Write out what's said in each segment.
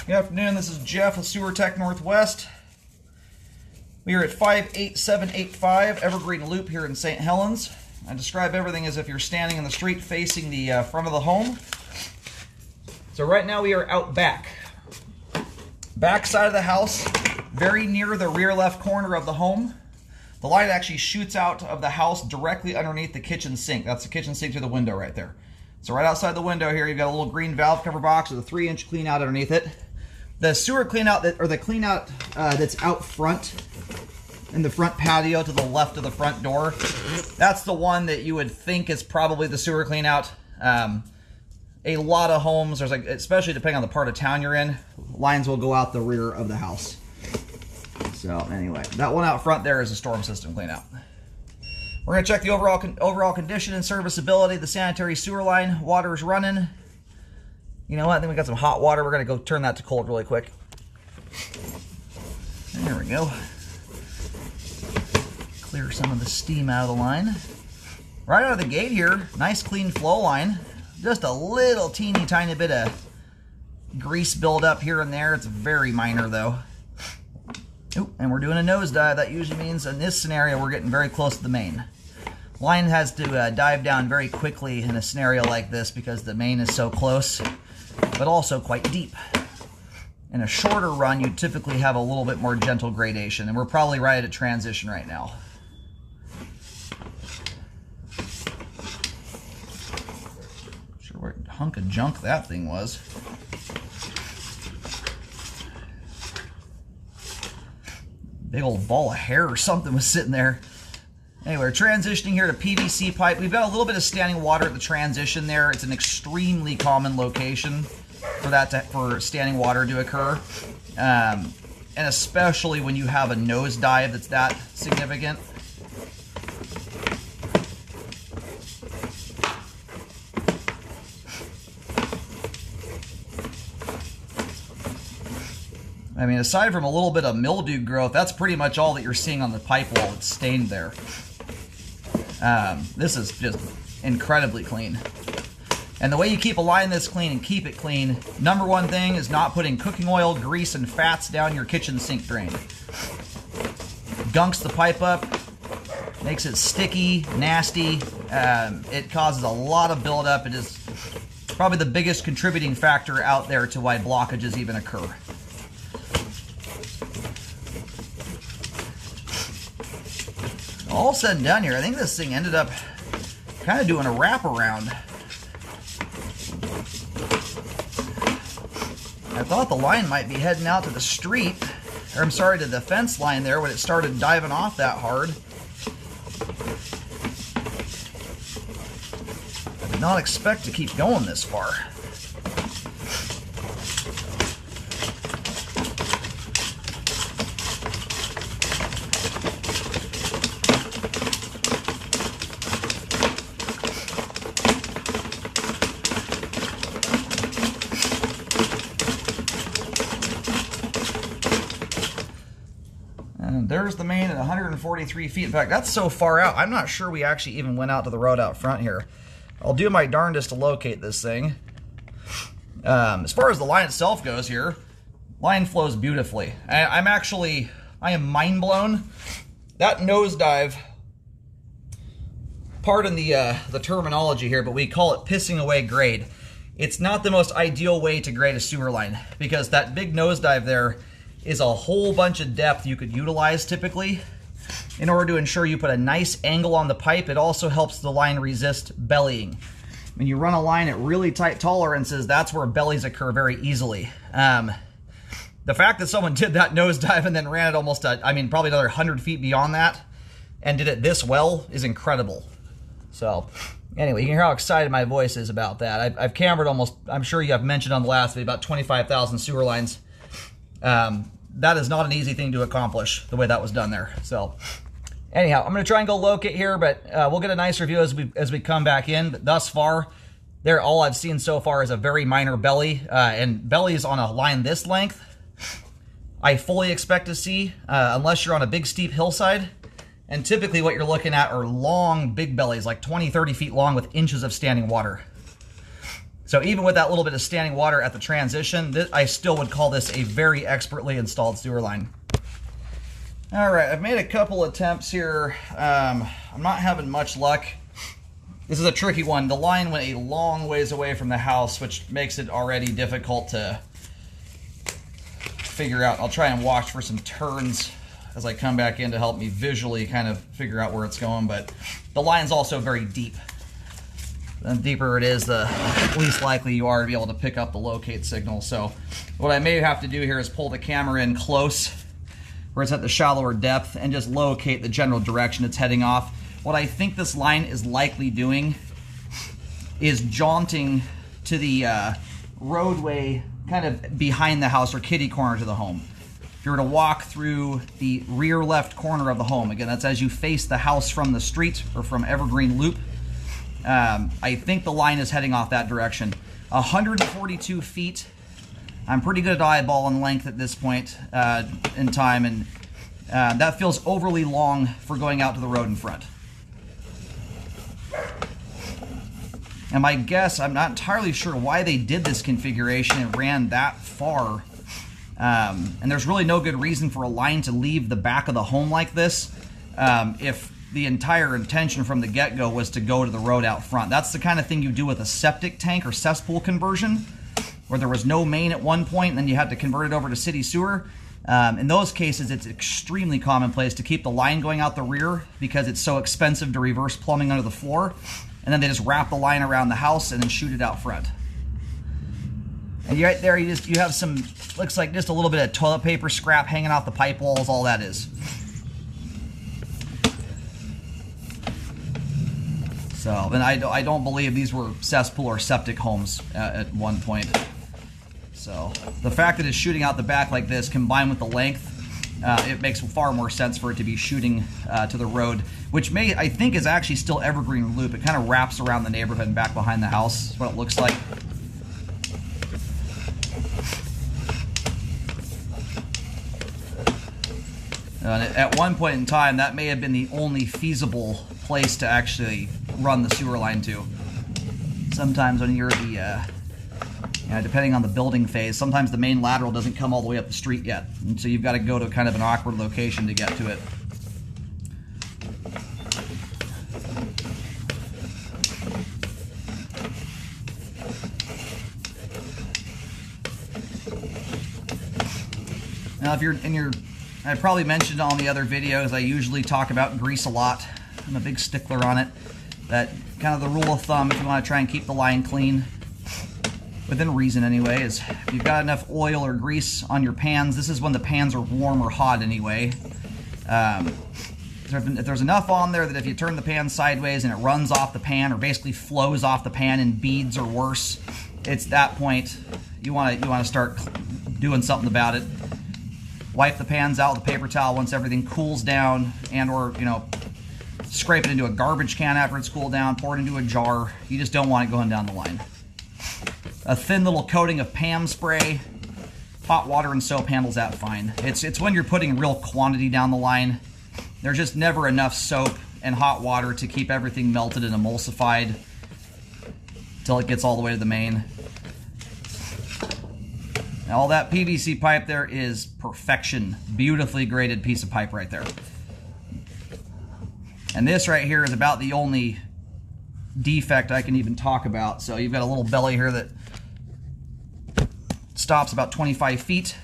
Good afternoon, this is Jeff with Sewer Tech Northwest. We are at 58785 Evergreen Loop here in St. Helens. I describe everything as if you're standing in the street facing the front of the home. So right now we are out back. Back side of the house, very near the rear left corner of the home. The line actually shoots out of the house directly underneath the kitchen sink. That's the kitchen sink through the window right there. So right outside the window here, you've got a little green valve cover box with a 3-inch clean out underneath it. The sewer clean out, or the clean out that's out front in the front patio to the left of the front door, that's the one that you would think is probably the sewer clean out. A lot of homes, there's like, especially depending on the part of town you're in, lines will go out the rear of the house. So anyway, that one out front there is a storm system clean out. We're going to check the overall condition and serviceability of the sanitary sewer line. Water is running. You know what? Then we got some hot water. We're going to go turn that to cold really quick. There we go. Clear some of the steam out of the line. Right out of the gate here, nice clean flow line. Just a little teeny tiny bit of grease buildup here and there. It's very minor though. Ooh, and we're doing a nosedive. That usually means in this scenario we're getting very close to the main. Line has to dive down very quickly in a scenario like this because the main is so close, but also quite deep. In a shorter run, you typically have a little bit more gentle gradation, and we're probably right at a transition right now. Not sure what hunk of junk that thing was. Big old ball of hair or something was sitting there. Anyway, we're transitioning here to PVC pipe. We've got a little bit of standing water at the transition there. It's an extremely common location for standing water to occur. And especially when you have a nosedive that's that significant. I mean, aside from a little bit of mildew growth, that's pretty much all that you're seeing on the pipe wall that's stained there. This is just incredibly clean. And the way you keep a line this clean and keep it clean, number one thing is not putting cooking oil, grease, and fats down your kitchen sink drain. Gunks the pipe up, makes it sticky, nasty. It causes a lot of buildup. It is probably the biggest contributing factor out there to why blockages even occur. All said and done here, I think this thing ended up kind of doing a wraparound. I thought the line might be heading out to the street, or I'm sorry, to the fence line there when it started diving off that hard. I did not expect to keep going this far. And there's the main at 143 feet. In fact, that's so far out, I'm not sure we actually even went out to the road out front here. I'll do my darndest to locate this thing. As far as the line itself goes here, line flows beautifully. I am mind blown. That nosedive, pardon the terminology here, but we call it pissing away grade. It's not the most ideal way to grade a sewer line because that big nosedive there is a whole bunch of depth you could utilize typically in order to ensure you put a nice angle on the pipe. It also helps the line resist bellying. When you run a line at really tight tolerances, that's where bellies occur very easily. The fact that someone did that nosedive and then ran it almost, probably another 100 feet beyond that and did it this well is incredible. So anyway, you can hear how excited my voice is about that. I've cambered almost, I'm sure you have mentioned on the last video, about 25,000 sewer lines. That is not an easy thing to accomplish, the way that was done there. So anyhow, I'm going to try and go locate here, but we'll get a nice review as we come back in. But thus far, all I've seen so far is a very minor belly, and bellies on a line this length, I fully expect to see, unless you're on a big steep hillside. And typically what you're looking at are long, big bellies, like 20, 30 feet long with inches of standing water. So even with that little bit of standing water at the transition, I still would call this a very expertly installed sewer line. All right, I've made a couple attempts here. I'm not having much luck. This is a tricky one. The line went a long ways away from the house, which makes it already difficult to figure out. I'll try and watch for some turns as I come back in to help me visually kind of figure out where it's going, but the line's also very deep. The deeper it is, the least likely you are to be able to pick up the locate signal. So what I may have to do here is pull the camera in close where it's at the shallower depth and just locate the general direction it's heading off. What I think this line is likely doing is jaunting to the roadway kind of behind the house or kitty corner to the home. If you were to walk through the rear left corner of the home, again, that's as you face the house from the street or from Evergreen Loop, I think the line is heading off that direction. 142 feet. I'm pretty good at eyeballing length at this point in time, and that feels overly long for going out to the road in front. And my guess, I'm not entirely sure why they did this configuration and ran that far. And there's really no good reason for a line to leave the back of the home like this if the entire intention from the get-go was to go to the road out front. That's the kind of thing you do with a septic tank or cesspool conversion, where there was no main at one point and then you had to convert it over to city sewer. In those cases, it's extremely commonplace to keep the line going out the rear because it's so expensive to reverse plumbing under the floor, and then they just wrap the line around the house and then shoot it out front. And right there, you have some, looks like just a little bit of toilet paper scrap hanging off the pipe walls, all that is. So, and I don't believe these were cesspool or septic homes at one point. So, the fact that it's shooting out the back like this, combined with the length, it makes far more sense for it to be shooting to the road, which I think is actually still Evergreen Loop. It kind of wraps around the neighborhood and back behind the house. That's what it looks like. At one point in time, that may have been the only feasible place to actually run the sewer line to. Sometimes when you're depending on the building phase, sometimes the main lateral doesn't come all the way up the street yet. And so you've got to go to kind of an awkward location to get to it. Now, if you're in your, I probably mentioned on the other videos, I usually talk about grease a lot. I'm a big stickler on it. That kind of the rule of thumb, if you want to try and keep the line clean, within reason anyway, is if you've got enough oil or grease on your pans, this is when the pans are warm or hot anyway. If there's enough on there that if you turn the pan sideways and it runs off the pan or basically flows off the pan in beads or worse, it's that point you want to start doing something about it. Wipe the pans out with a paper towel once everything cools down, and or scrape it into a garbage can after it's cooled down, pour it into a jar. You just don't want it going down the line. A thin little coating of Pam spray, hot water and soap handles that fine. It's when you're putting real quantity down the line. There's just never enough soap and hot water to keep everything melted and emulsified until it gets all the way to the main. Now, all that PVC pipe there is perfection. Beautifully graded piece of pipe right there. And this right here is about the only defect I can even talk about. So you've got a little belly here that stops about 25 feet.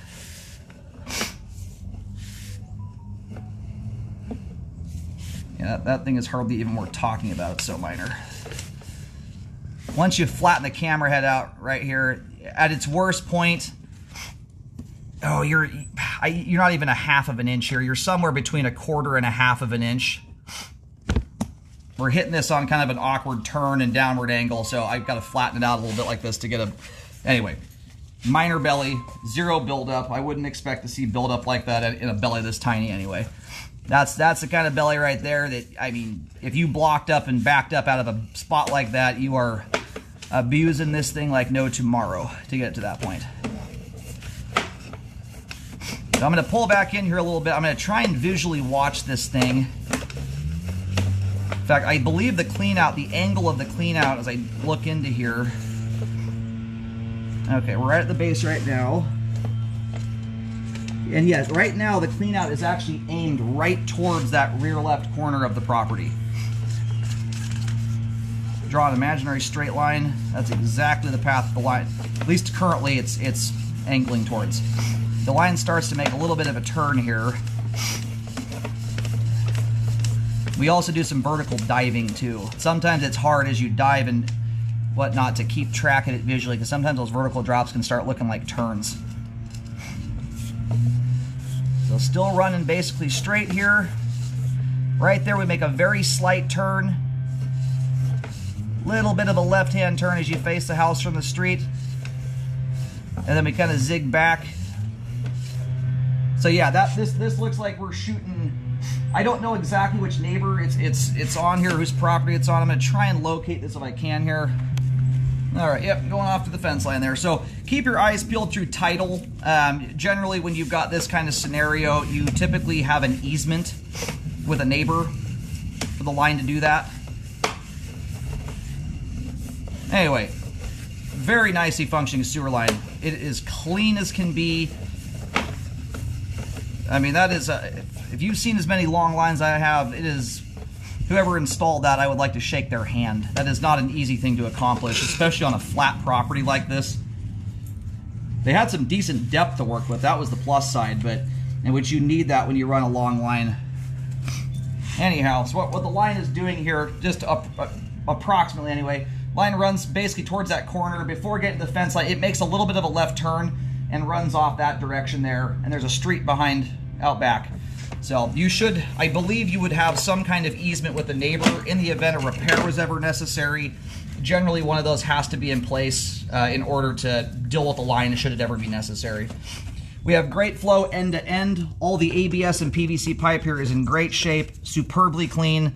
Yeah, that thing is hardly even worth talking about. It's so minor. Once you flatten the camera head out right here, at its worst point, oh, you're not even a half of an inch here. You're somewhere between a quarter and a half of an inch. We're hitting this on kind of an awkward turn and downward angle, so I've got to flatten it out a little bit like this to get a... Anyway, minor belly, zero buildup. I wouldn't expect to see buildup like that in a belly this tiny anyway. That's the kind of belly right there that, I mean, if you blocked up and backed up out of a spot like that, you are abusing this thing like no tomorrow to get it to that point. So I'm going to pull back in here a little bit. I'm going to try and visually watch this thing. In fact, I believe the clean out, the angle of the clean out as I look into here Okay, we're right at the base right now. And yes, right now the clean out is actually aimed right towards that rear left corner of the property. Draw an imaginary straight line. That's exactly the path the line, at least currently, it's angling towards. The line starts to make a little bit of a turn here. We also do some vertical diving too. Sometimes it's hard as you dive and whatnot to keep track of it visually, because sometimes those vertical drops can start looking like turns. So still running basically straight here. Right there we make a very slight turn. Little bit of a left-hand turn as you face the house from the street. And then we kind of zig back. So yeah, this looks like we're shooting. I don't know exactly which neighbor it's on here, whose property it's on. I'm gonna try and locate this if I can here. All right, yep, going off to the fence line there. So keep your eyes peeled through title. Generally, when you've got this kind of scenario, you typically have an easement with a neighbor for the line to do that. Anyway, very nicely functioning sewer line. It is clean as can be. I mean, that is, if you've seen as many long lines as I have, it is, whoever installed that, I would like to shake their hand. That is not an easy thing to accomplish, especially on a flat property like this. They had some decent depth to work with. That was the plus side, but in which you need that when you run a long line. Anyhow, so what the line is doing here, just approximately anyway, line runs basically towards that corner. Before getting to the fence line, it makes a little bit of a left turn and runs off that direction there, and there's a street behind out back. So you should, I believe you would have some kind of easement with the neighbor in the event a repair was ever necessary. Generally one of those has to be in place in order to deal with the line should it ever be necessary. We have great flow end to end. All the ABS and PVC pipe here is in great shape, superbly clean.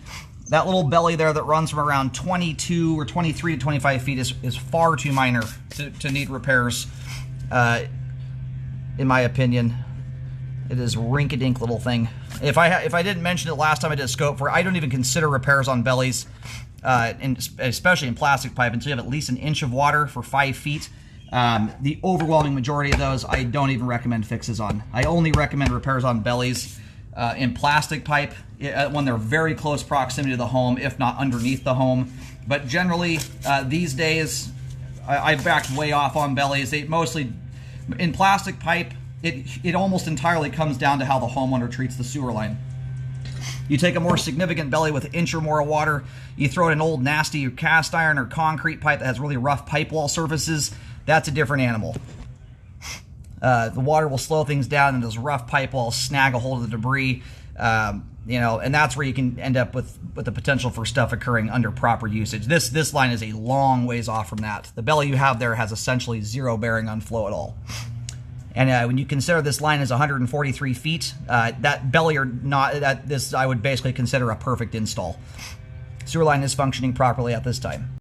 That little belly there that runs from around 22 or 23 to 25 feet is far too minor to need repairs, in my opinion. It is rink-a-dink little thing. If I didn't mention it last time I did a scope for it, I don't even consider repairs on bellies, especially in plastic pipe, until you have at least an inch of water for 5 feet. The overwhelming majority of those I don't even recommend fixes on. I only recommend repairs on bellies in plastic pipe when they're very close proximity to the home, if not underneath the home. But generally, these days, I've backed way off on bellies. They mostly, in plastic pipe, it almost entirely comes down to how the homeowner treats the sewer line. You take a more significant belly with an inch or more of water, you throw in an old nasty cast iron or concrete pipe that has really rough pipe wall surfaces, that's a different animal. The water will slow things down and those rough pipe walls snag a hold of the debris, you know, and that's where you can end up with the potential for stuff occurring under proper usage. This line is a long ways off from that. The belly you have there has essentially zero bearing on flow at all. And when you consider this line is 143 feet, that belly or not, this I would basically consider a perfect install. Sewer line is functioning properly at this time.